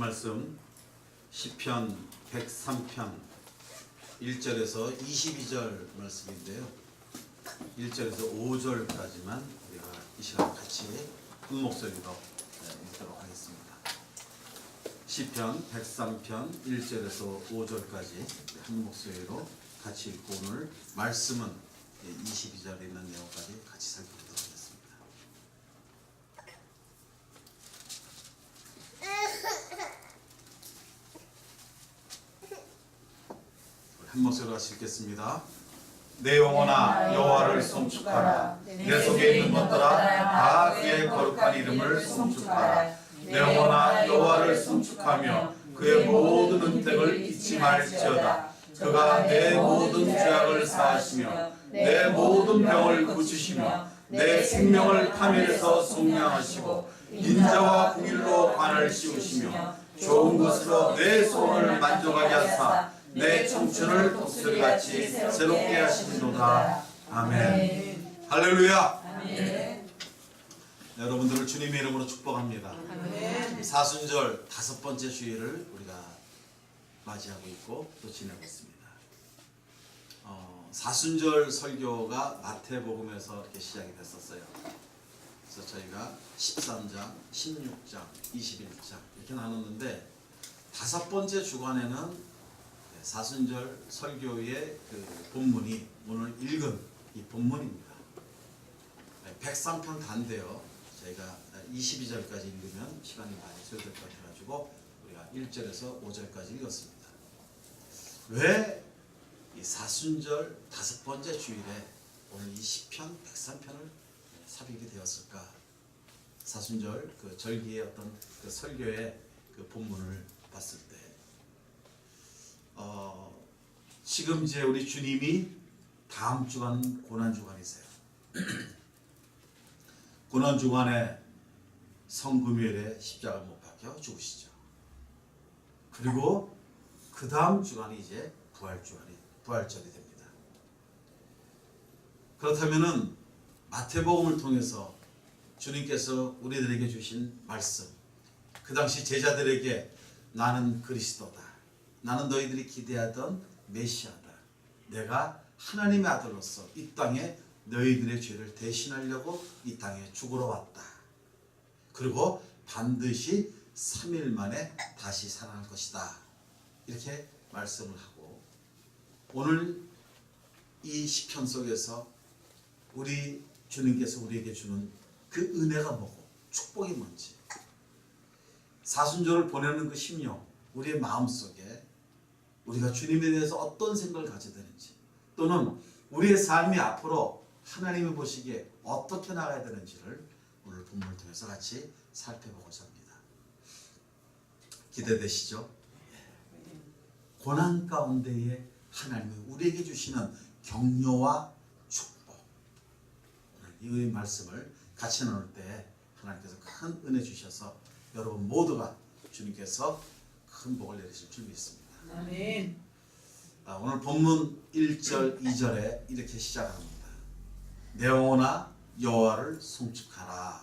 말씀 시편 103편 1절에서 22절 말씀인데요. 1절에서 5절까지만 우리가 이 시간 같이 한 목소리로 읽도록 하겠습니다. 시편 103편 1절에서 5절까지 한 목소리로 같이 읽고 오늘 말씀은 22절에 있는 내용까지 같이 살펴보도록 하겠습니다. 한 목소리로 같이 읽겠습니다. 내 영혼아 여호와를 송축하라. 내 속에 있는 것들아 다 그의 거룩한 이름을 송축하라. 내 영혼아 여호와를 송축하며 그의 모든 은택을 잊지 말지어다. 그가 내 모든 죄악을 사하시며 내 모든 병을 고치시며 내 생명을 파멸해서 속량하시고 인자와 궁일로 관을 씌우시며 좋은 것으로 내 소원을 만족하게 하사 내 청춘을 독수리같이 새롭게 하시는도다. 아멘. 할렐루야. 아멘. 여러분들을 주님의 이름으로 축복합니다. 아멘. 사순절 5번째 주일을 우리가 맞이하고 있고 또 지내고 있습니다. 사순절 설교가 마태복음에서 이렇게 시작이 됐었어요. 그래서 저희가 13장, 16장, 21장 이렇게 나눴는데 5번째 주간에는 사순절 설교의 그 본문이 오늘 읽은 이 본문입니다. 103편 단데요. 저희가 22절까지 읽으면 시간이 많이 소요될 것 같아가지고 우리가 1절에서 5절까지 읽었습니다. 왜 이 사순절 5번째 주일에 오늘 이 시편 103편을 삽입이 되었을까? 사순절 그 절기의 어떤 그 설교의 그 본문을 봤을 때 지금 이제 우리 주님이 다음 주간 고난주간이세요. 고난주간에 성금요일에 십자가를 못 박혀 죽으시죠. 그리고 그 다음 주간이 이제 부활절이 됩니다. 그렇다면은 마태복음을 통해서 주님께서 우리들에게 주신 말씀, 그 당시 제자들에게 나는 그리스도다. 나는 너희들이 기대하던 메시아다. 내가 하나님의 아들로서 이 땅에 너희들의 죄를 대신하려고 이 땅에 죽으러 왔다. 그리고 반드시 3일 만에 다시 살아날 것이다. 이렇게 말씀을 하고 오늘 이 시편 속에서 우리 주님께서 우리에게 주는 그 은혜가 뭐고 축복이 뭔지 사순절을 보내는 그 심령 우리의 마음속에 우리가 주님에 대해서 어떤 생각을 가져야 되는지 또는 우리의 삶이 앞으로 하나님이 보시기에 어떻게 나가야 되는지를 오늘 본문을 통해서 같이 살펴보고자 합니다. 기대되시죠? 고난 가운데에 하나님이 우리에게 주시는 격려와 축복 오늘 이 말씀을 같이 나눌 때 하나님께서 큰 은혜 주셔서 여러분 모두가 주님께서 큰 복을 내리실 줄 믿습니다. 아멘. 오늘 본문 1절 2절에 이렇게 시작합니다. 내 영혼아 여호와를 송축하라.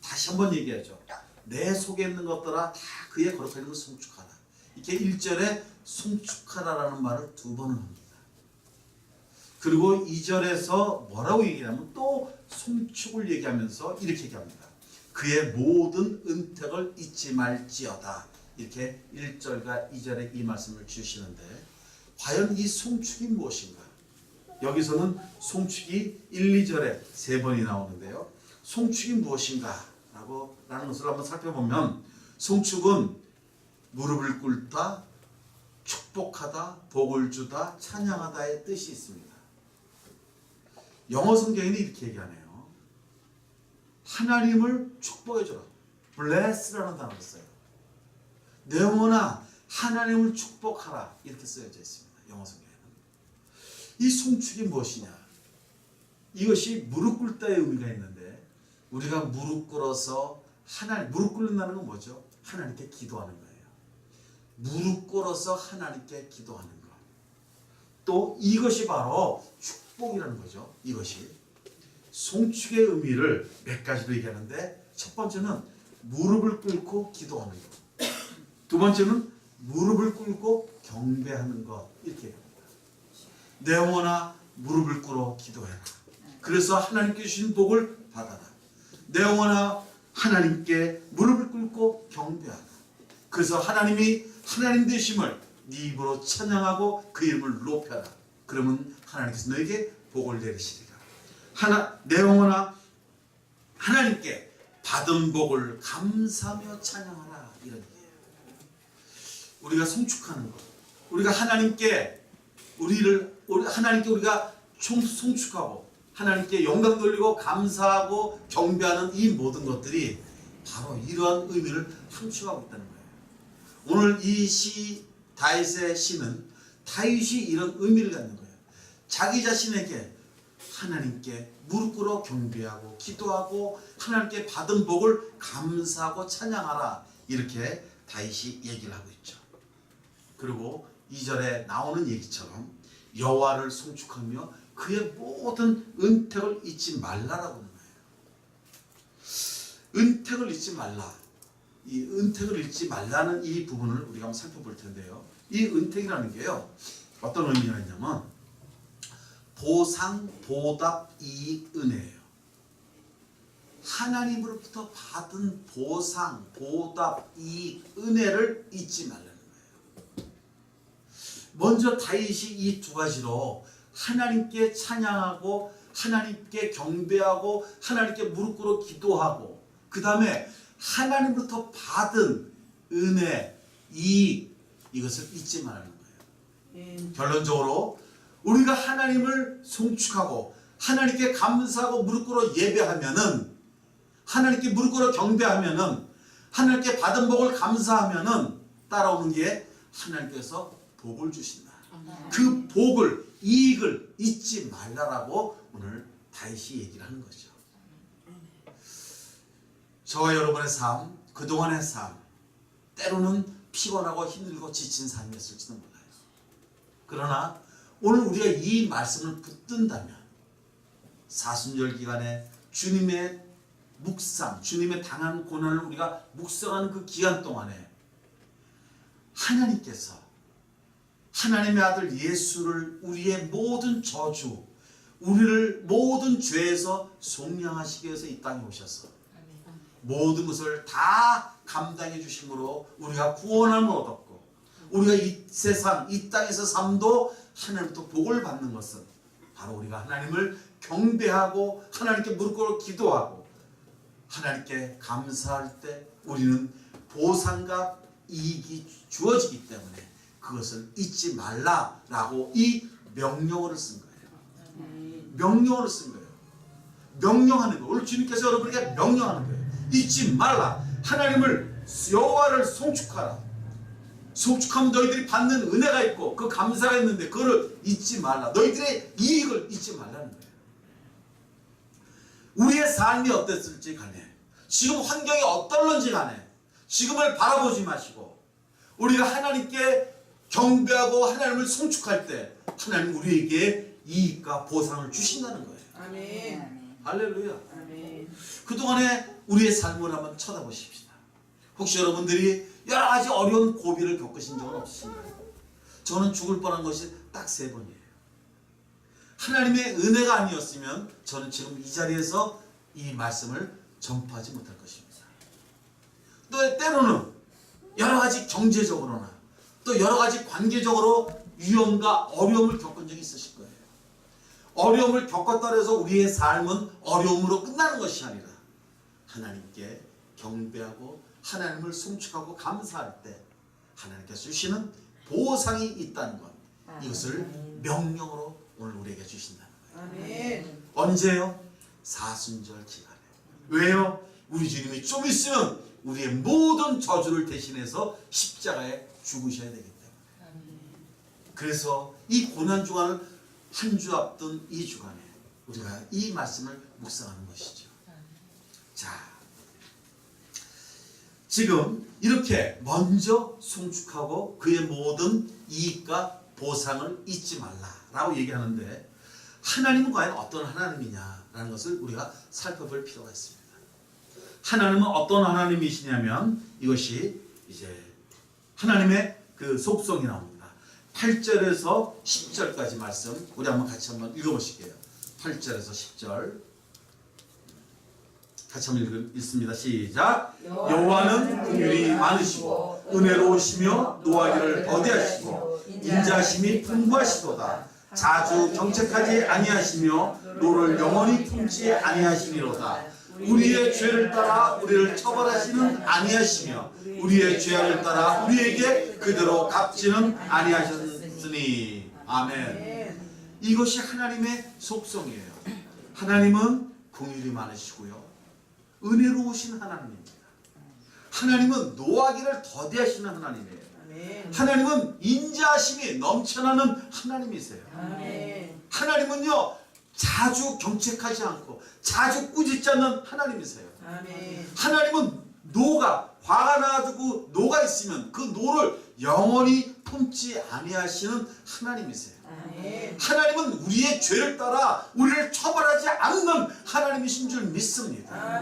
다시 한번 얘기하죠. 내 속에 있는 것들아 다 그의 거룩한 이름을 송축하라. 이렇게 1절에 송축하라라는 말을 2번을 합니다. 그리고 2절에서 뭐라고 얘기하냐면 또 송축을 얘기하면서 이렇게 얘기합니다. 그의 모든 은택을 잊지 말지어다. 이렇게 1절과 2절에 이 말씀을 주시는데 과연 이 송축이 무엇인가? 여기서는 송축이 1, 2절에 3번이 나오는데요. 송축이 무엇인가? 라는 것을 한번 살펴보면 송축은 무릎을 꿇다, 축복하다, 복을 주다, 찬양하다의 뜻이 있습니다. 영어 성경에는 이렇게 얘기하네요. 하나님을 축복해주라. bless라는 단어를 써요. 내 영혼아 하나님을 축복하라. 이렇게 쓰여져 있습니다. 영어 성경에는. 이 송축이 무엇이냐? 이것이 무릎 꿇다의 의미가 있는데 우리가 무릎 꿇어서 무릎 꿇는다는 건 뭐죠? 하나님께 기도하는 거예요. 무릎 꿇어서 하나님께 기도하는 것. 또 이것이 바로 축복이라는 거죠. 이것이 송축의 의미를 몇 가지로 얘기하는데 첫 번째는 무릎을 꿇고 기도하는 것. 두 번째는 무릎을 꿇고 경배하는 것, 이렇게 얘기합니다. 내 영혼아 무릎을 꿇어 기도해라. 그래서 하나님께 주신 복을 받아라. 내 영혼아 하나님께 무릎을 꿇고 경배하라. 그래서 하나님이 하나님 되심을 네 입으로 찬양하고 그 이름을 높여라. 그러면 하나님께서 너에게 복을 내리시리라. 내 영혼아 하나님께 받은 복을 감사하며 찬양하라. 이런 얘기예요. 우리가 송축하는 것, 우리가 하나님께 우리가 송축하고 하나님께 영광 돌리고 감사하고 경배하는 이 모든 것들이 바로 이러한 의미를 함축하고 있다는 거예요. 오늘 이 시 다윗의 시는 다윗이 이런 의미를 갖는 거예요. 자기 자신에게 하나님께 무릎 꿇어 경배하고 기도하고 하나님께 받은 복을 감사하고 찬양하라. 이렇게 다윗이 얘기를 하고 있죠. 그리고 2절에 나오는 얘기처럼 여호와를 송축하며 그의 모든 은택을 잊지 말라라고 하는 거예요. 은택을 잊지 말라. 이 은택을 잊지 말라는 이 부분을 우리가 한번 살펴볼 텐데요. 이 은택이라는 게요, 어떤 의미가 있냐면 보상, 보답, 이익, 은혜예요. 하나님으로부터 받은 보상, 보답, 이익, 은혜를 잊지 말라는 거예요. 먼저 다윗이 이 두 가지로 하나님께 찬양하고 하나님께 경배하고 하나님께 무릎 꿇어 기도하고 그 다음에 하나님부터 받은 은혜, 이익, 이것을 잊지 말라는 거예요. 결론적으로 우리가 하나님을 송축하고 하나님께 감사하고 무릎 꿇어 예배하면은, 하나님께 무릎 꿇어 경배하면은, 하나님께 받은 복을 감사하면은 따라오는 게 하나님께서 복을 주신다. 그 복을, 이익을 잊지 말라라고 오늘 다윗이 얘기를 하는 거죠. 저와 여러분의 삶, 그동안의 삶, 때로는 피곤하고 힘들고 지친 삶이었을지도 몰라요. 그러나 오늘 우리가 이 말씀을 붙든다면 사순절 기간에 주님의 묵상, 주님의 당한 고난을 우리가 묵상하는 그 기간 동안에 하나님께서 하나님의 아들 예수를 우리의 모든 저주, 우리를 모든 죄에서 속량하시기 위해서 이 땅에 오셔서 모든 것을 다 감당해 주심으로 우리가 구원함을 얻었고, 우리가 이 세상, 이 땅에서 삶도 하나님부터 복을 받는 것은 바로 우리가 하나님을 경배하고 하나님께 무릎 꿇어 기도하고 하나님께 감사할 때 우리는 보상과 이익이 주어지기 때문에 그것을 잊지 말라라고 이 명령어를 쓴 거예요. 명령어를 쓴 거예요. 명령하는 거예요. 오늘 주님께서 여러분에게 명령하는 거예요. 잊지 말라. 하나님을, 여호와를 송축하라. 송축하면 너희들이 받는 은혜가 있고 그 감사가 있는데 그거를 잊지 말라. 너희들의 이익을 잊지 말라는 거예요. 우리의 삶이 어땠을지 간에, 지금 환경이 어떨런지 간에 지금을 바라보지 마시고 우리가 하나님께 경배하고 하나님을 송축할 때 하나님 우리에게 이익과 보상을 주신다는 거예요. 아멘. 할렐루야. 아멘. 그동안에 우리의 삶을 한번 쳐다보십시다. 혹시 여러분들이 여러 가지 어려운 고비를 겪으신 적은 없으신가요? 저는 죽을 뻔한 것이 딱 3번이에요. 하나님의 은혜가 아니었으면 저는 지금 이 자리에서 이 말씀을 전파하지 못할 것입니다. 또 때로는 여러 가지 경제적으로나 또 여러 가지 관계적으로 위험과 어려움을 겪은 적이 있으실 거예요. 어려움을 겪었다 해서 우리의 삶은 어려움으로 끝나는 것이 아니라 하나님께 경배하고 하나님을 송축하고 감사할 때 하나님께서 주시는 보상이 있다는 것, 이것을 명령으로 오늘 우리에게 주신다는 거예요. 아멘. 언제요? 사순절 기간에. 왜요? 우리 주님이 좀 있으면 우리의 모든 저주를 대신해서 십자가에 죽으셔야 되기 때문에. 그래서 이 고난 주간을 한 주 앞둔 이 주간에 우리가 이 말씀을 묵상하는 것이죠. 자, 지금 이렇게 먼저 송축하고 그의 모든 이익과 보상을 잊지 말라라고 얘기하는데, 하나님은 과연 어떤 하나님이냐라는 것을 우리가 살펴볼 필요가 있습니다. 하나님은 어떤 하나님이시냐면 이것이 이제 하나님의 그 속성이 나옵니다. 8절에서 10절까지 말씀 우리 같이 한번 읽어보실게요. 8절에서 10절 같이 한번 읽습니다. 시작. 여호와는 긍휼이 많으시고 은혜로우시며 노하기를 더디하시고 인자심이 풍부하시도다. 자주 경책하지 아니하시며 노를 영원히 품지 아니하시니로다. 우리의 죄를 따라 우리를 처벌하시는 아니하시며 우리의 죄악을 따라 우리에게 그대로 갚지는 아니하셨으니. 아멘. 이것이 하나님의 속성이에요. 하나님은 긍휼이 많으시고요, 은혜로우신 하나님입니다. 하나님은 노하기를 더디하시는 하나님이에요. 하나님은 인자심이 넘쳐나는 하나님이세요. 하나님은요 자주 경책하지 않고 자주 꾸짖지 않는 하나님이세요. 하나님은 화가 나가지고 노가 있으면 그 노를 영원히 품지 아니하시는 하나님이세요. 하나님은 우리의 죄를 따라 우리를 처벌하지 않는 하나님이신 줄 믿습니다.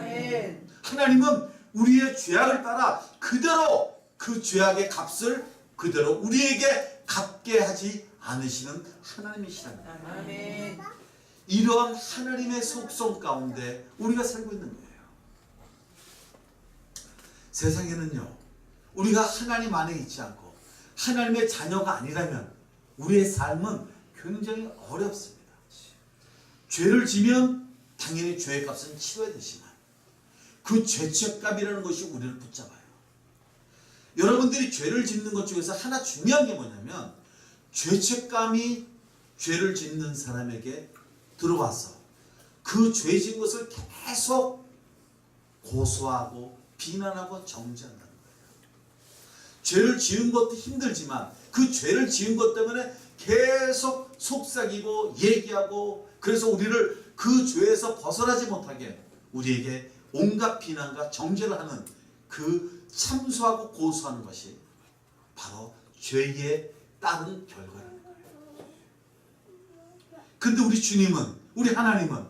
하나님은 우리의 죄악을 따라 그대로 그 죄악의 값을 그대로 우리에게 갚게 하지 않으시는 하나님이시랍니다. 이러한 하나님의 속성 가운데 우리가 살고 있는 거예요. 세상에는요 우리가 하나님 안에 있지 않고 하나님의 자녀가 아니라면 우리의 삶은 굉장히 어렵습니다. 죄를 지면 당연히 죄의 값은 치러야 되지만 그 죄책감이라는 것이 우리를 붙잡아요. 여러분들이 죄를 짓는 것 중에서 하나 중요한 게 뭐냐면 죄책감이 죄를 짓는 사람에게 들어와서 그 죄 지은 것을 계속 고소하고 비난하고 정죄한다는 거예요. 죄를 지은 것도 힘들지만 그 죄를 지은 것 때문에 계속 속삭이고 얘기하고 그래서 우리를 그 죄에서 벗어나지 못하게 우리에게 온갖 비난과 정죄를 하는 그 참소하고 고소하는 것이 바로 죄에 따른 결과라는 거예요. 근데 우리 주님은, 우리 하나님은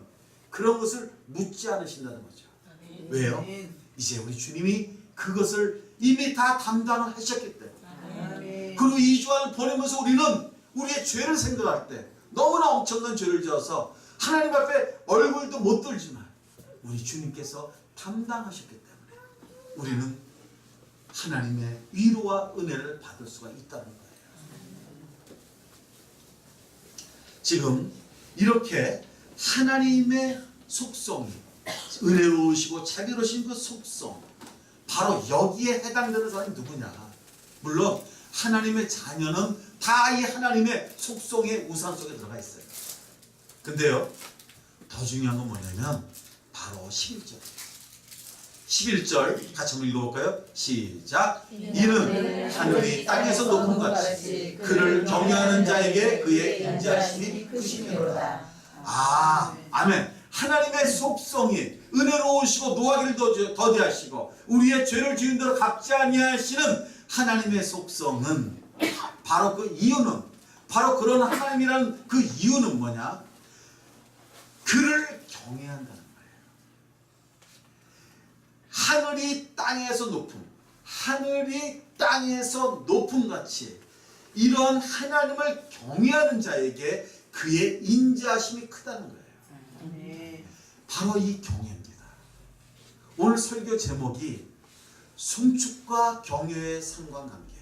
그런 것을 묻지 않으신다는 거죠. 왜요? 이제 우리 주님이 그것을 이미 다 담당을 하셨기 때문에. 그리고 이 주안을 보내면서 우리는 우리의 죄를 생각할 때 너무나 엄청난 죄를 지어서 하나님 앞에 얼굴도 못 들지만 우리 주님께서 담당하셨기 때문에 우리는 하나님의 위로와 은혜를 받을 수가 있다는 거예요. 지금 이렇게 하나님의 속성이 은혜로우시고 자비로우신 그 속성, 바로 여기에 해당되는 사람이 누구냐? 물론 하나님의 자녀는 다 이 하나님의 속성의 우산 속에 들어가 있어요. 근데요 더 중요한 건 뭐냐면 바로 11절. 11절 같이 한번 읽어볼까요? 시작. 이는 하늘이 땅에서 높은 같이 그를 경외하는 자에게 그의 인자심이 크심이로다. 아멘. 하나님의 속성이 은혜로우시고 노하기를 더디하시고 우리의 죄를 지은 대로 갚지 아니하시는 하나님의 속성은 바로 그 이유는, 바로 그런 하나님이라는 그 이유는 뭐냐? 그를 경외한다는 거예요. 하늘이 땅에서 높음 같이 이런 하나님을 경외하는 자에게 그의 인자심이 크다는 거예요. 바로 이 경외입니다. 오늘 설교 제목이 송축과 경외의 상관관계예요.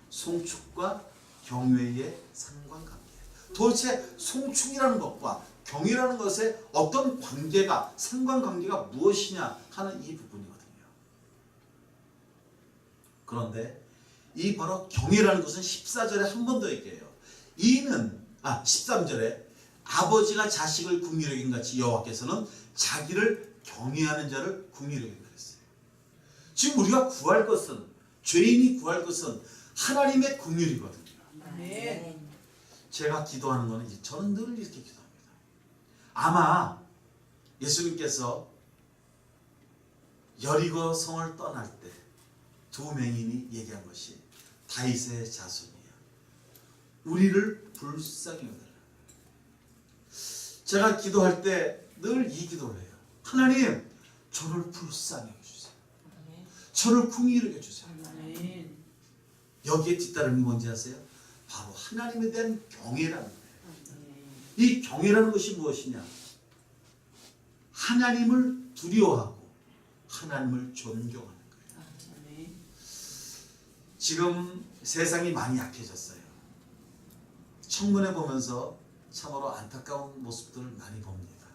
송축과 경외의 상관관계. 도대체 송축이라는 것과 경외라는 것의 어떤 관계가, 상관관계가 무엇이냐 하는 이 부분이거든요. 그런데 이 바로 경외라는 것은 14절에 한 번 더 얘기해요. 13절에 아버지가 자식을 긍휼히 여긴 같이 여호와께서는 자기를 경외하는 자를 긍휼히 여긴다 그랬어요. 지금 우리가 구할 것은, 죄인이 구할 것은 하나님의 긍휼이거든요. 제가 기도하는 것은 저는 늘 이렇게 기도합니다. 아마 예수님께서 여리고 성을 떠날 때 두 맹인이 얘기한 것이 다윗의 자손이야, 우리를 불쌍히 여겨달라. 제가 기도할 때 늘 이 기도를 해요. 하나님, 저를 불쌍히 여겨주세요. 저를 긍휼히 여겨주세요. 여기에 뒤따르는 게 뭔지 아세요? 바로 하나님에 대한 경외라는 거예요. 아멘. 이 경외라는 것이 무엇이냐? 하나님을 두려워하고 하나님을 존경하는 거예요. 아멘. 지금 세상이 많이 약해졌어요. 청문회 보면서 참으로 안타까운 모습들을 많이 봅니다.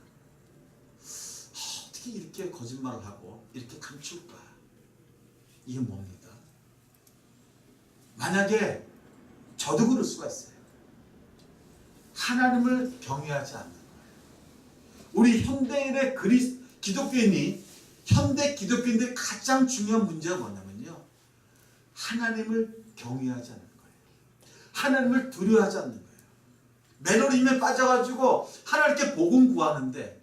어떻게 이렇게 거짓말을 하고 이렇게 감출까? 이게 뭡니까? 만약에 저도 그럴 수가 있어요. 하나님을 경외하지 않는 거예요. 우리 현대인의 기독교인이 현대 기독교인들의 가장 중요한 문제가 뭐냐면요, 하나님을 경외하지 않는 거예요. 하나님을 두려워하지 않는 거예요. 매너리즘에 빠져가지고 하나님께 복음 구하는데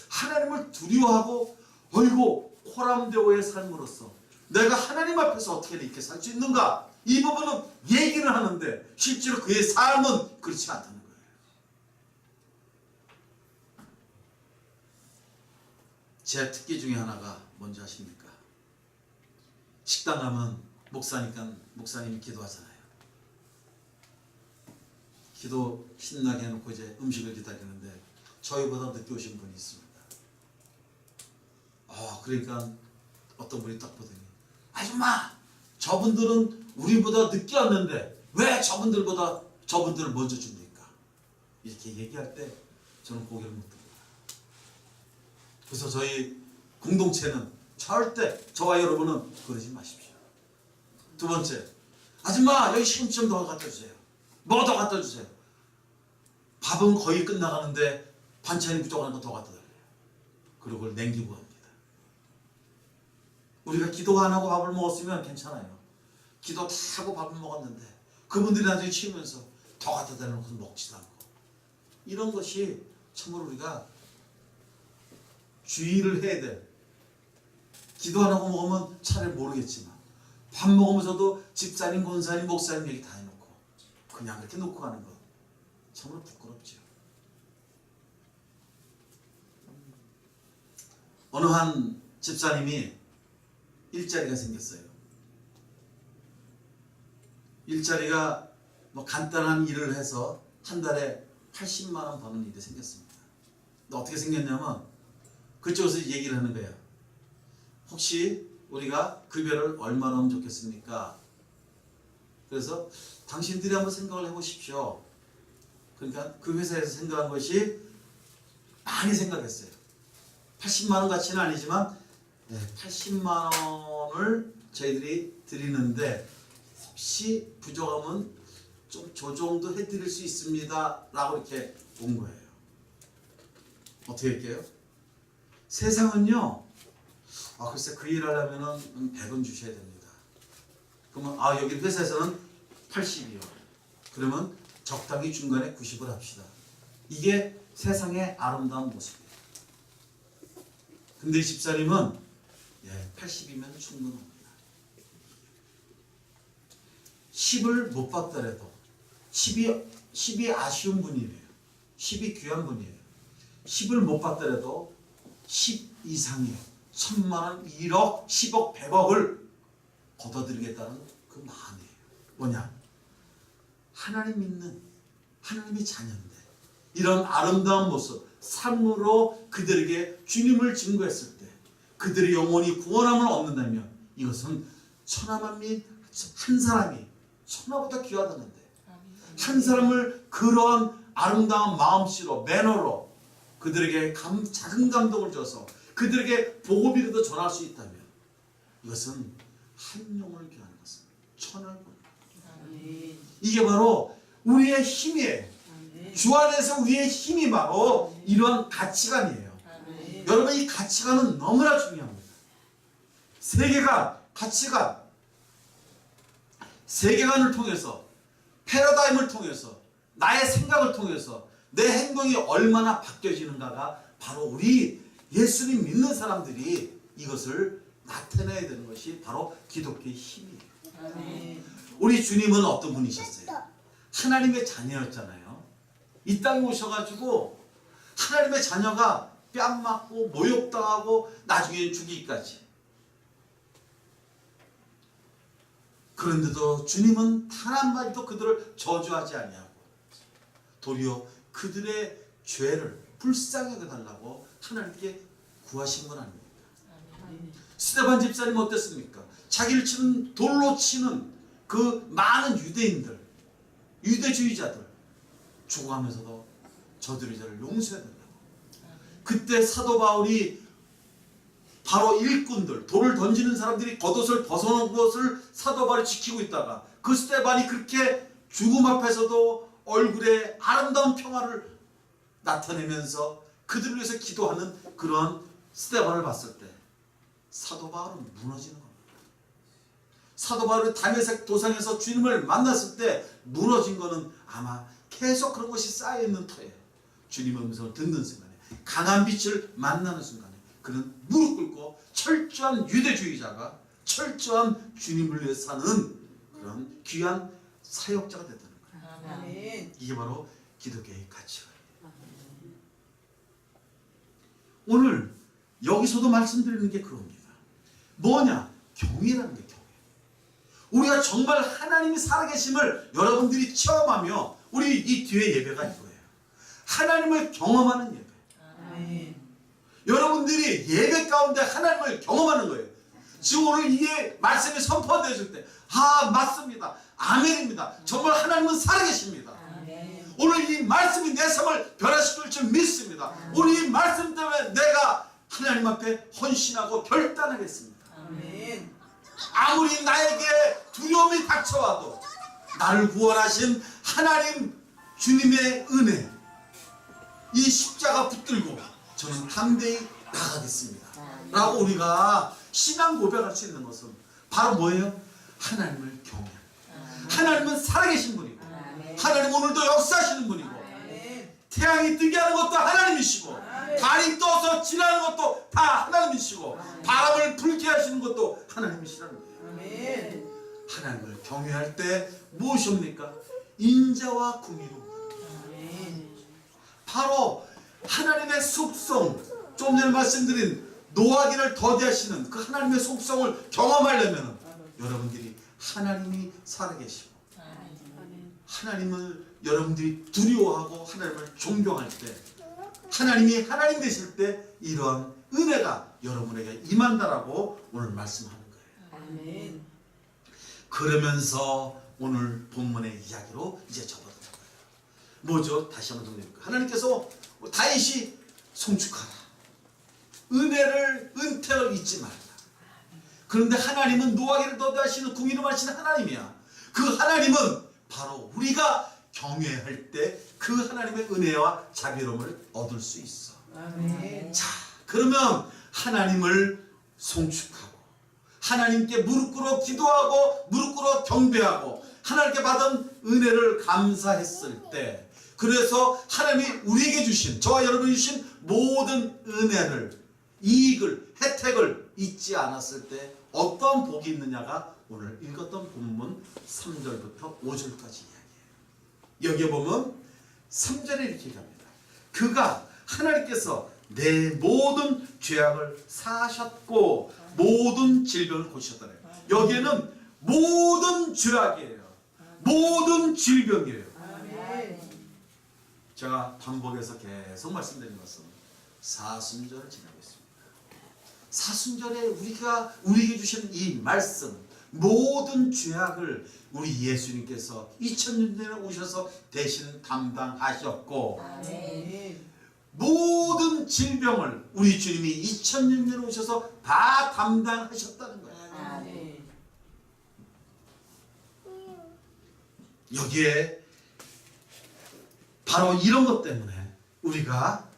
하나님을 두려워하고 어이구 호람대오의 삶으로서 내가 하나님 앞에서 어떻게 이렇게 살 수 있는가, 이 부분은 얘기를 하는데 실제로 그의 삶은 그렇지 않다는 거예요. 제 특기 중에 하나가 뭔지 아십니까? 식당 가면 목사니까 목사님이 기도하잖아요. 기도 신나게 해놓고 이제 음식을 기다리는데 저희보다 늦게 오신 분이 있습니다. 그러니까 어떤 분이 딱 보더니, 아줌마, 저분들은 우리보다 늦게 왔는데 왜 저분들을 먼저 줍니까? 이렇게 얘기할 때 저는 고개를 못 듭니다. 그래서 저희 공동체는 절대 저와 여러분은 그러지 마십시오. 두 번째, 아줌마 여기 시금치 좀 더 갖다 주세요. 뭐 더 갖다 주세요. 밥은 거의 끝나가는데 반찬이 부족한 거 더 갖다 달래요. 그리고 그걸 남기고 합니다. 우리가 기도 안 하고 밥을 먹었으면 괜찮아요. 기도 다 하고 밥을 먹었는데 그분들이 나중에 치우면서 더 갖다 달라놓고 먹지도 않고, 이런 것이 참으로 우리가 주의를 해야 돼. 기도 안 하고 먹으면 차라리 모르겠지만 밥 먹으면서도 집사님, 권사님, 목사님 얘기 다 해놓고 그냥 그렇게 놓고 가는 거 참으로 부끄럽죠. 어느 한 집사님이 일자리가 생겼어요. 일자리가 뭐 간단한 일을 해서 한 달에 80만 원 버는 일이 생겼습니다. 근데 어떻게 생겼냐면 그쪽에서 얘기를 하는 거예요. 혹시 우리가 급여를 얼마나 하면 좋겠습니까? 그래서 당신들이 한번 생각을 해보십시오. 그러니까 그 회사에서 생각한 것이 많이 생각했어요. 80만 원 가치는 아니지만 80만 원을 저희들이 드리는데 혹시 부족하면 좀 조정도 해드릴 수 있습니다 라고 이렇게 온 거예요. 어떻게 할게요? 세상은요, 글쎄 그 일 하려면 100원 주셔야 됩니다. 그러면 여기 회사에서는 80이요. 그러면 적당히 중간에 90을 합시다. 이게 세상의 아름다운 모습이에요. 근데 이 집사님은 80이면 충분합니다. 10을 못 받더라도 10이 아쉬운 분이에요. 10이 귀한 분이에요. 10을 못 받더라도 10 이상이에요. 1000만 원, 1억, 10억, 100억을 걷어들이겠다는 그 마음이에요. 뭐냐? 하나님 믿는 하나님의 자녀인데 이런 아름다운 모습, 삶으로 그들에게 주님을 증거했을 때 그들의 영혼이 구원함을 얻는다면 이것은 천하만민 한 사람이 천하보다 귀하다는데 한 사람을 그러한 아름다운 마음씨로, 매너로 그들에게 작은 감동을 줘서 그들에게 복음이라도 전할 수 있다면 이것은 한 영혼을 귀하는 것은 천하를 보는, 이게 바로 우리의 힘이에요. 주 안에서 우리의 힘이 바로 이러한 가치관이에요. 여러분, 이 가치관은 너무나 중요합니다. 세계관을 통해서, 패러다임을 통해서, 나의 생각을 통해서 내 행동이 얼마나 바뀌어지는가가 바로 우리 예수님 믿는 사람들이 이것을 나타내야 되는 것이 바로 기독교의 힘이에요. 우리 주님은 어떤 분이셨어요? 하나님의 자녀였잖아요. 이 땅에 오셔가지고 하나님의 자녀가 뺨 맞고 모욕당하고 나중에 죽이기까지. 그런데도 주님은 단 한마디도 그들을 저주하지 아니하고 도리어 그들의 죄를 불쌍히 여겨달라고 하나님께 구하신 건 아닙니다. 스데반 집사님 어땠습니까? 자기를 치는 돌로 치는 그 많은 유대인들, 유대주의자들 죽어가면서도 저들의 죄를 용서해달라고. 그때 사도 바울이 바로 일꾼들, 돌을 던지는 사람들이 겉옷을 벗어놓은 것을 사도 바울이 지키고 있다가 그 스데반이 그렇게 죽음 앞에서도 얼굴에 아름다운 평화를 나타내면서 그들을 위해서 기도하는 그런 스데반을 봤을 때 사도 바울은 무너지는 겁니다. 사도 바울이 다메섹 도상에서 주님을 만났을 때 무너진 것은 아마 계속 그런 것이 쌓여있는 터예요. 주님의 음성을 듣는 순간에, 강한 빛을 만나는 순간에 그는 무릎 꿇고 철저한 유대주의자가 철저한 주님을 위해 사는 그런 귀한 사역자가 됐다는 거예요. 아멘. 이게 바로 기독교의 가치관이에요. 오늘 여기서도 말씀드리는 게 그겁니다. 뭐냐? 경외라는 게 경외. 우리가 정말 하나님이 살아계심을 여러분들이 체험하며 우리 이 뒤에 예배가 이거예요. 하나님을 경험하는 예배. 아멘. 여러분들이 예배 가운데 하나님을 경험하는 거예요. 지금 오늘 이 말씀이 선포되어질 때 맞습니다. 아멘입니다. 정말 하나님은 살아계십니다. 아멘. 오늘 이 말씀이 내 삶을 변화시킬 줄 믿습니다. 오늘 이 말씀 때문에 내가 하나님 앞에 헌신하고 결단하겠습니다. 아멘. 아무리 나에게 두려움이 닥쳐와도 나를 구원하신 하나님 주님의 은혜, 이 십자가 붙들고 저는 담대히 나가겠습니다 라고 우리가 신앙 고백할 수 있는 것은 바로 뭐예요? 하나님을 경외. 하나님은 살아계신 분이고 하나님 오늘도 역사하시는 분이고 아멘. 태양이 뜨게 하는 것도 하나님이시고 달이 떠서 지나는 것도 다 하나님이시고 바람을 불게 하시는 것도 하나님이시라는 거예요. 아멘. 하나님을 경외할 때 무엇입니까? 인자와 궁의로. 아멘. 바로 하나님의 속성, 좀 전에 말씀드린 노하기를 더디하시는 그 하나님의 속성을 경험하려면 여러분들이 하나님이 살아계시고 하나님을 여러분들이 두려워하고 하나님을 존경할 때 하나님이 하나님 되실 때 이러한 은혜가 여러분에게 임한다라고 오늘 말씀하는 거예요. 아멘. 그러면서 오늘 본문의 이야기로 이제 접어드는 거예요. 뭐죠? 다시 한번 정리해볼까요? 하나님께서 다윗이 송축하라. 은택을 잊지 말라. 그런데 하나님은 노하기를 더디하시는 궁의로 하시는 하나님이야. 그 하나님은 바로 우리가 경외할 때 그 하나님의 은혜와 자비로움을 얻을 수 있어. 아멘. 자, 그러면 하나님을 송축하고 하나님께 무릎 꿇어 기도하고 무릎 꿇어 경배하고 하나님께 받은 은혜를 감사했을 때, 그래서 하나님이 우리에게 주신, 저와 여러분이 주신 모든 은혜를, 이익을, 혜택을 잊지 않았을 때 어떤 복이 있느냐가 오늘 읽었던 본문 3절부터 5절까지 이야기예요. 여기에 보면 3절에 이렇게 얘기합니다. 그가 하나님께서 내 모든 죄악을 사하셨고 모든 질병을 고치셨다네요. 여기에는 모든 죄악이에요. 모든 질병이에요. 아멘. 제가 반복해서 계속 말씀드린 것은 사순절을 지나고 있습니다. 사순절에 우리에게 주신 이 말씀, 모든 죄악을 우리 예수님께서 2000년 전에 오셔서 대신 담당하셨고 아멘. 모든 질병을 우리 주님이 2000년 전에 오셔서 다 담당하셨다는 거예요. 아멘. 여기에 바로 이런 것 때문에 우리가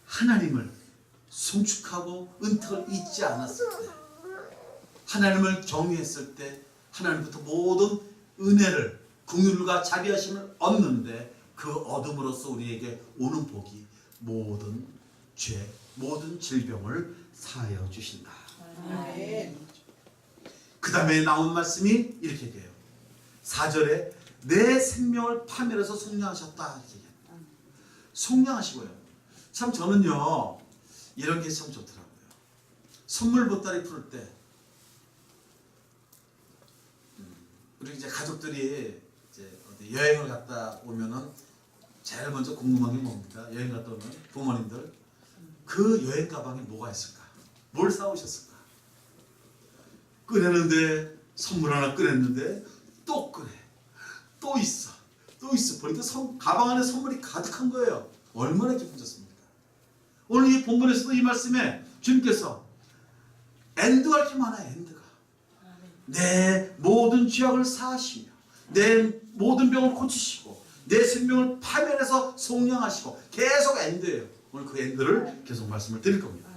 하나님을 송축하고 은택을 잊지 않았을 때, 하나님을 경외했을 때 하나님부터 모든 은혜를, 긍휼과 자비하심을 얻는데 그 얻음으로써 우리에게 오는 복이 모든 죄, 모든 질병을 사하여 주신다. 아멘. 그 다음에 나온 말씀이 이렇게 돼요. 4절에 내 생명을 파멸해서 속량하셨다 이렇게 얘기합니다. 속량하시고요. 참 저는요 이런 게 참 좋더라고요. 선물 보따리 풀 때 우리 이제 가족들이 이제 어디 여행을 갔다 오면은 제일 먼저 궁금한 게 뭡니까? 여행 갔다 오면 부모님들 그 여행 가방에 뭐가 있을까? 뭘 사오셨을까? 꺼내는데 선물 하나 꺼냈는데 또 꺼내. 또 있어. 또 있어. 보니까 가방 안에 선물이 가득한 거예요. 얼마나 기분 좋습니까? 오늘 이 본문에서도 이 말씀에 주님께서 엔드가 이렇게 많아요. 엔드가. 내 모든 죄악을 사하시며 내 모든 병을 고치시고 내 생명을 파멸해서 속량하시고 계속 엔드예요. 오늘 그 엔드를 계속 말씀을 드릴 겁니다.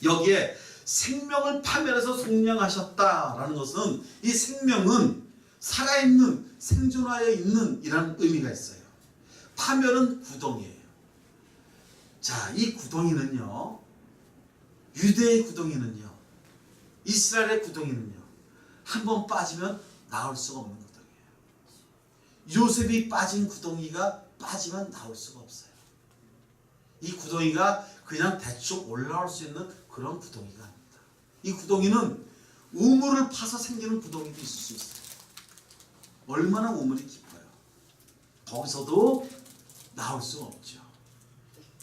여기에 생명을 파멸해서 속량하셨다라는 것은 이 생명은 살아있는 생존하여 있는 이라는 의미가 있어요. 파멸은 구덩이에요. 자, 이 구덩이는요, 유대의 구덩이는요, 이스라엘의 구덩이는요, 한번 빠지면 나올 수가 없는 구덩이에요. 요셉이 빠진 구덩이가 빠지면 나올 수가 없어요. 이 구덩이가 그냥 대충 올라올 수 있는 그런 구덩이가 아닙니다. 이 구덩이는 우물을 파서 생기는 구덩이도 있을 수 있어요. 얼마나 우물이 깊어요. 거기서도 나올 수가 없죠.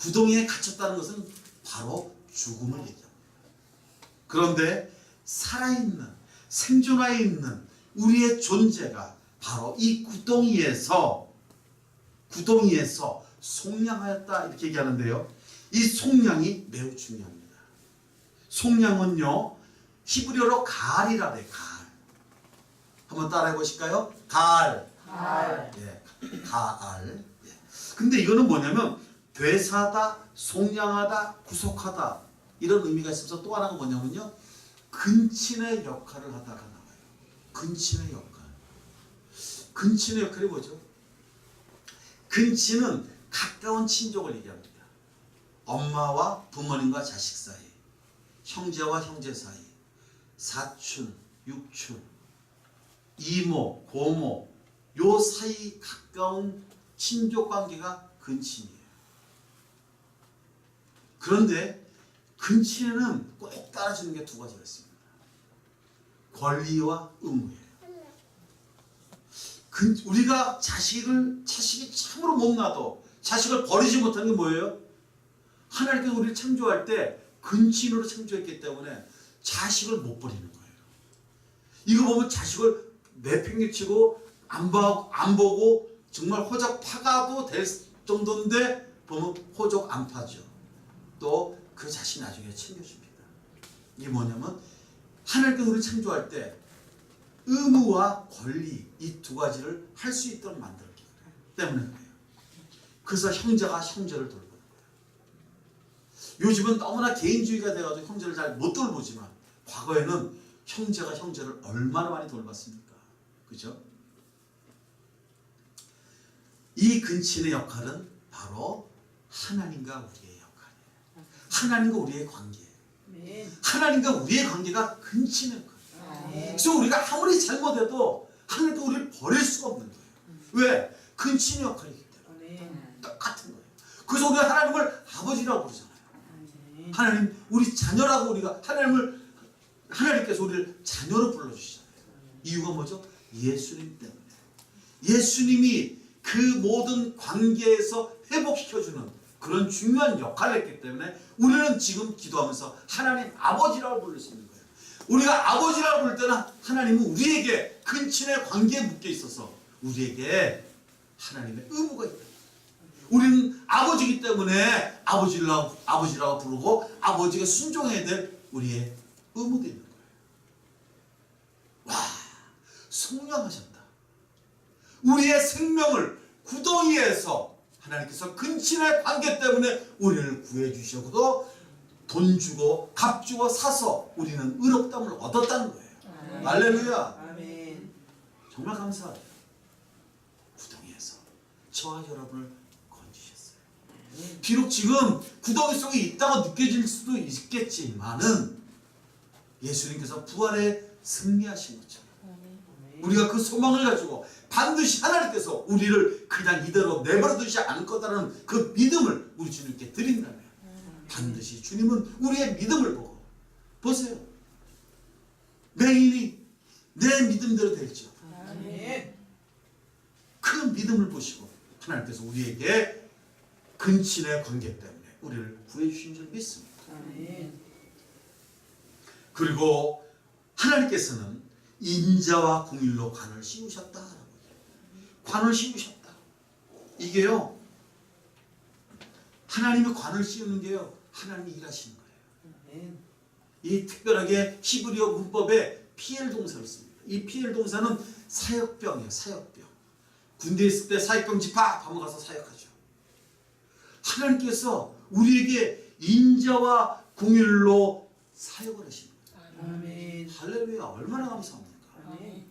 구덩이에 갇혔다는 것은 바로 죽음을 얘기합니다. 그런데 살아있는, 생존하여 있는 우리의 존재가 바로 이 구덩이에서 속량하였다 이렇게 얘기하는데요. 이 속량이 매우 중요합니다. 속량은요, 히브리어로 가알이라 그래요. 가알. 한번 따라해 보실까요? 가알. 예, 가알. 예. 근데 이거는 뭐냐면 되사다, 속량하다, 구속하다 이런 의미가 있어서 또 하나가 뭐냐면요, 근친의 역할을 하다가 나와요. 근친의 역할. 근친의 역할이 뭐죠? 근친은 가까운 친족을 얘기합니다. 엄마와 부모님과 자식 사이, 형제와 형제 사이, 사촌, 육촌, 이모, 고모, 요 사이 가까운 친족 관계가 근친이에요. 그런데 근친에는 꼭 따라주는 게 두 가지가 있습니다. 권리와 의무예요. 우리가 자식이 참으로 못나도 자식을 버리지 못하는 게 뭐예요? 하나님께서 우리를 창조할 때 근친으로 창조했기 때문에 자식을 못 버리는 거예요. 이거 보면 자식을 내팽개치고 안 보고 정말 호적 파가도 될 정도인데 보면 호적 안 파죠. 또 그 자식 나중에 챙겨줍니다. 이게 뭐냐면 하나님께서 우리를 창조할 때 의무와 권리 이 두 가지를 할 수 있도록 만들었기 때문에 그래요. 그래서 형제가 형제를 돌보는 거예요. 요즘은 너무나 개인주의가 돼가지고 형제를 잘 못 돌보지만 과거에는 형제가 형제를 얼마나 많이 돌봤습니까? 그죠? 이 근친의 역할은 바로 하나님과 우리의 역할이에요. 하나님과 우리의 관계예요. 하나님과 우리의 관계가 근친의 역할이에요. 그래서 우리가 아무리 잘못해도 하나님께 우리를 버릴 수가 없는 거예요. 왜? 근친의 역할이기 때문에. 똑같은 거예요. 그래서 우리가 하나님을 아버지라고 부르잖아요. 하나님, 우리 자녀라고 우리가 하나님께서 우리를 자녀로 불러주시잖아요. 이유가 뭐죠? 예수님 때문에. 예수님이 그 모든 관계에서 회복시켜주는 그런 중요한 역할을 했기 때문에 우리는 지금 기도하면서 하나님 아버지라고 부를 수 있는 거예요. 우리가 아버지라고 부를 때는 하나님은 우리에게 근친의 관계에 묶여 있어서 우리에게 하나님의 의무가 있다. 우리는 아버지이기 때문에 아버지라고 부르고 아버지가 순종해야 될 우리의 의무가 있는 거예요. 와, 속량하셨다. 우리의 생명을 구덩이에서 하나님께서 근친의 관계 때문에 우리를 구해주셔도 돈 주고 값 주고 사서 우리는 의롭다함을 얻었다는 거예요. 할렐루야. 아멘. 정말 감사해요. 구덩이에서 저와 여러분을 건지셨어요. 비록 지금 구덩이 속에 있다고 느껴질 수도 있겠지만은 예수님께서 부활에 승리하신 것처럼 우리가 그 소망을 가지고 반드시 하나님께서 우리를 그냥 이대로 내버려 두지 않을 거다라는 그 믿음을 우리 주님께 드린다면 반드시 주님은 우리의 믿음을 보고 보세요. 맹인이 내 믿음대로 될지어다. 아멘. 그 믿음을 보시고 하나님께서 우리에게 근친의 관계 때문에 우리를 구해주신 줄 믿습니다. 아멘. 그리고 하나님께서는 인자와 공일로 관을 씌우셨다. 관을 씌우셨다. 이게요, 하나님이 관을 씌우는 게요, 하나님이 일하시는 거예요. 아멘. 이 특별하게 히브리어 문법에 피엘 동사를 씁니다. 이 피엘 동사는 사역병이에요. 사역병. 군대에 있을 때 사역병 집합 하면 가서 사역하죠. 하나님께서 우리에게 인자와 공일로 사역을 하시는 거예요. 아멘. 할렐루야. 얼마나 감사합니까? 아멘.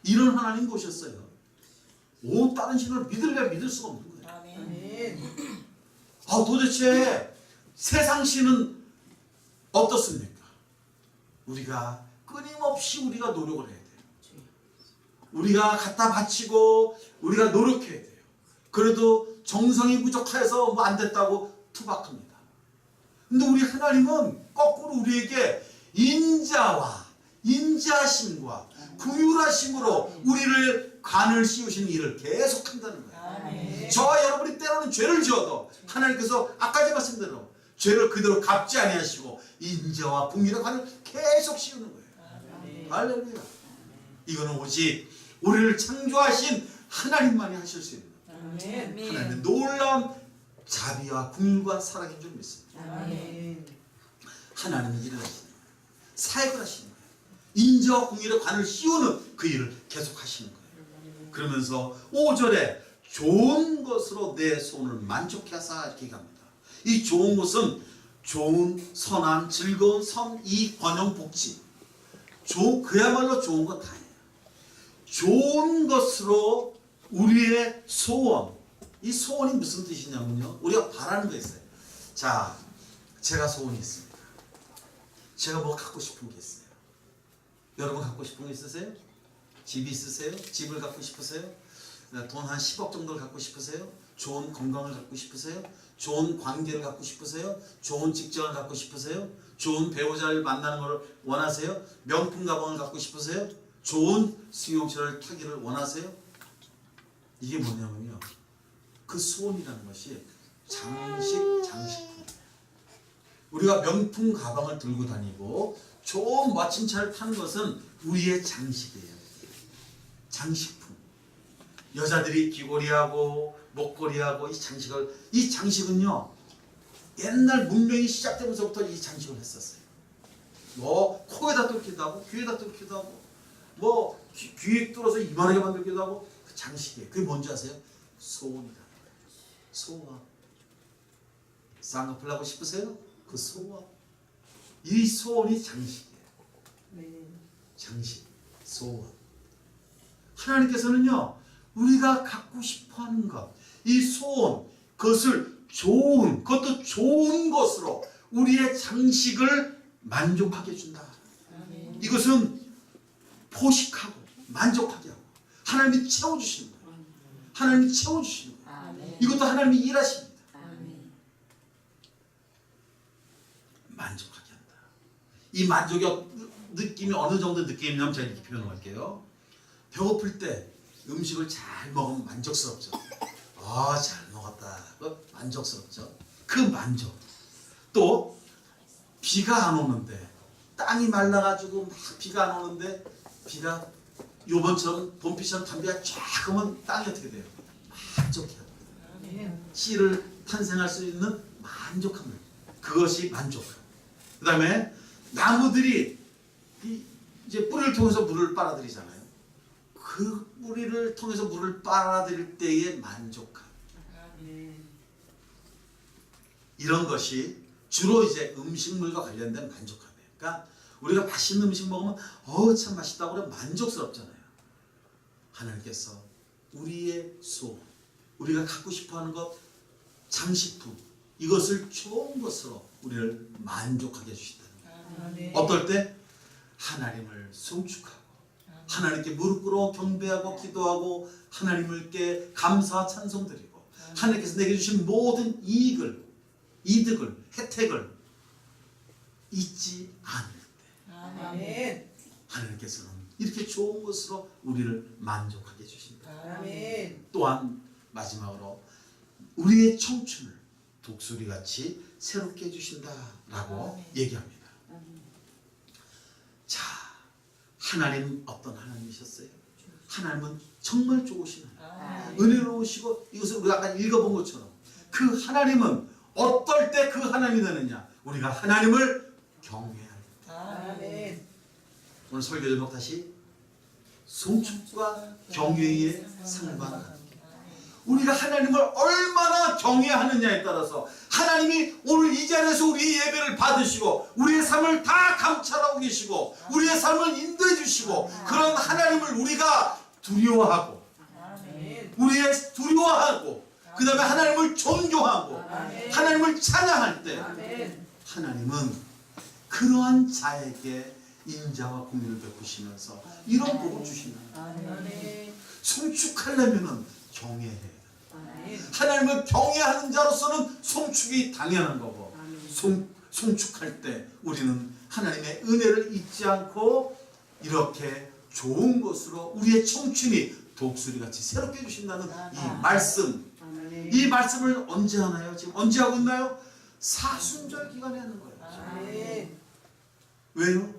이런 하나님 보셨어요. 온 다른 신을 믿을래 믿을 수가 없는 거예요. 아멘. 도대체 세상 신은 어떻습니까? 우리가 끊임없이 우리가 노력을 해야 돼요. 우리가 갖다 바치고 우리가 노력해야 돼요. 그래도 정성이 부족해서 뭐 안 됐다고 투박합니다. 근데 우리 하나님은 거꾸로 우리에게 인자와 인자심과 긍휼하심으로 우리를 관을 씌우시는 일을 계속한다는 거예요. 아멘. 저와 여러분이 때로는 죄를 지어도 하나님께서 아까 제 말씀대로 죄를 그대로 갚지 아니하시고 인자와 긍휼의 관을 계속 씌우는 거예요. 아멘. 할렐루야. 이거는 오직 우리를 창조하신 하나님만이 하실 수 있는 아멘. 하나님의 놀라운 자비와 긍휼과 사랑인 줄 믿습니다. 아멘. 하나님이 일을 하시는 거예요. 사역을 하시는 거예요. 인자와 긍휼의 관을 씌우는 그 일을 계속 하시는 거예요. 그러면서 5절에 좋은 것으로 내 소원을 만족해 하사 이렇게 얘기합니다. 이 좋은 것은 좋은, 선한, 즐거운, 선, 이익, 번영, 복지. 그야말로 좋은 것 다예요. 좋은 것으로 우리의 소원. 이 소원이 무슨 뜻이냐면요, 우리가 바라는 거 있어요. 자, 제가 소원이 있습니다. 제가 뭐 갖고 싶은 게 있어요. 여러분 갖고 싶은 거 있으세요? 집이 있으세요? 집을 갖고 싶으세요? 돈 한 10억 정도를 갖고 싶으세요? 좋은 건강을 갖고 싶으세요? 좋은 관계를 갖고 싶으세요? 좋은 직장을 갖고 싶으세요? 좋은 배우자를 만나는 걸 원하세요? 명품 가방을 갖고 싶으세요? 좋은 승용차를 타기를 원하세요? 이게 뭐냐면요, 그 소원이라는 것이 장식품. 우리가 명품 가방을 들고 다니고 좋은 멋진 차를 타는 것은 우리의 장식이에요. 장식품. 여자들이 귀걸이하고 목걸이하고 이 장식은요, 옛날 문명이 시작되면서부터 이 장식을 했었어요. 뭐 코에다 뚫기도 하고 귀에다 뚫기도 하고 뭐 귀에 뚫어서 이만하게 만들기도 하고, 그 장식이에요. 그게 뭔지 아세요? 소원이다. 소원. 쌍꺼풀 하고 싶으세요? 그 소원. 이 소원이 장식이에요. 장식, 소원. 하나님께서는요, 우리가 갖고 싶어하는 것, 이 소원, 그것을 그것도 좋은 것으로 우리의 장식을 만족하게 해준다. 이것은 포식하고 만족하게 하고 하나님이 채워주시는 거예요. 하나님이 채워주시는 거예요. 이것도 하나님이 일하십니다. 만족하게 한다. 이 만족의 느낌이 어느 정도 느낌이냐면 제가 이렇게 표현할게요. 배고플 때 음식을 잘 먹으면 만족스럽죠. 잘 먹었다. 만족스럽죠. 그 만족. 또 비가 안 오는데, 땅이 말라가지고 막 비가 안 오는데, 비가 요번처럼 봄비처럼 단비가 쫙 오면 땅이 어떻게 돼요? 만족해요. 씨를 탄생할 수 있는 만족함을. 그것이 만족. 그 다음에 나무들이 이제 뿌리를 통해서 물을 빨아들이잖아요. 그 뿌리를 통해서 물을 빨아들일 때의 만족감. 이런 것이 주로 이제 음식물과 관련된 만족감이에요. 그러니까 우리가 맛있는 음식 먹으면 참 맛있다고 그래 만족스럽잖아요. 하나님께서 우리의 소원, 우리가 갖고 싶어하는 것, 장식품, 이것을 좋은 것으로 우리를 만족하게 해주신다는 거예요. 어떨 때? 하나님을 송축하고 하나님께 무릎 꿇어 경배하고 기도하고 하나님께 감사와 찬송 드리고 하나님께서 내게 주신 모든 이득을, 혜택을 잊지 않을 때 하나님께서는 이렇게 좋은 것으로 우리를 만족하게 해주신다. 아멘. 또한 마지막으로 우리의 청춘을 독수리같이 새롭게 해주신다라고 얘기합니다. 자, 하나님 어떤 하나님이셨어요? 하나님은 정말 좋으신 하나님, 은혜로우시고, 이것을 우리가 아까 읽어본 것처럼 그 하나님은 어떨 때 그 하나님이 되느냐? 우리가 하나님을 경외할 때. 아멘. 오늘 설교 제목 다시 송축과 경외의 상관. 우리가 하나님을 얼마나 경외하느냐에 따라서 하나님이 오늘 이 자리에서 우리 예배를 받으시고 우리의 삶을 다 감찰하고 계시고 우리의 삶을 인도해 주시고 그런 하나님을 우리가 두려워하고 우리의 두려워하고 그 다음에 하나님을 존경하고 하나님을 찬양할 때 하나님은 그러한 자에게 인자와 공의를 베푸시면서 이런 복을 주시는 아멘. 송축하려면 경외해야 돼. 하나님을 경외하는 자로서는 송축이 당연한 거고 송축할 때 우리는 하나님의 은혜를 잊지 않고 이렇게 좋은 것으로 우리의 청춘이 독수리같이 새롭게 해주신다는 이 말씀, 이 말씀을 언제 하나요? 지금 언제 하고 있나요? 사순절 기간에 하는 거예요. 아멘. 왜요?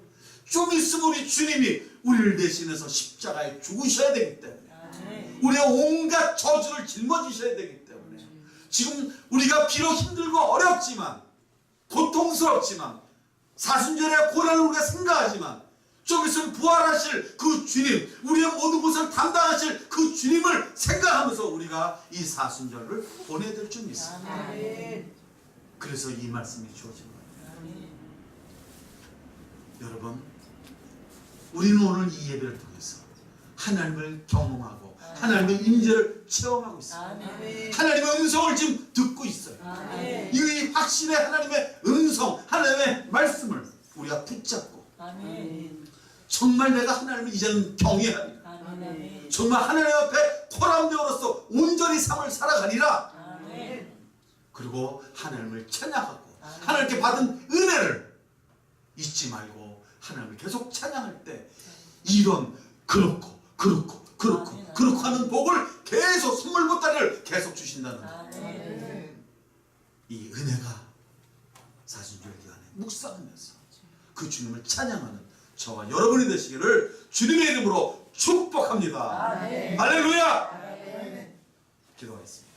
좀 있으면 우리 주님이 우리를 대신해서 십자가에 죽으셔야 되기 때문에 우리의 온갖 저주를 짊어지셔야 되기 때문에 지금 우리가 비록 힘들고 어렵지만 고통스럽지만 사순절의 고난을 우리가 생각하지만 좀 있으면 부활하실 그 주님, 우리의 모든 것을 담당하실 그 주님을 생각하면서 우리가 이 사순절을 보내야 될 줄 믿습니다. 아멘. 그래서 이 말씀이 주어진 거예요. 여러분, 우리는 오늘 이 예배를 통해서 하나님을 경험하고 하나님의 임재를 체험하고 있습니다. 하나님의 음성을 지금 듣고 있어요. 이 확신의 하나님의 음성, 하나님의 말씀을 우리가 붙잡고 정말 내가 하나님을 이제는 경외하리라. 정말 하나님 앞에 코람대오로서 온전히 삶을 살아가리라. 그리고 하나님을 찬양하고 하나님께 받은 은혜를 잊지 말고 하나님을 계속 찬양할 때 이런 그렇고 하는 복을 계속 선물 보따리를 계속 주신다는 거예요. 이 은혜가 사순절 기간에 묵상하면서 그 주님을 찬양하는 저와 여러분이 되시기를 주님의 이름으로 축복합니다. 할렐루야! 기도하겠습니다.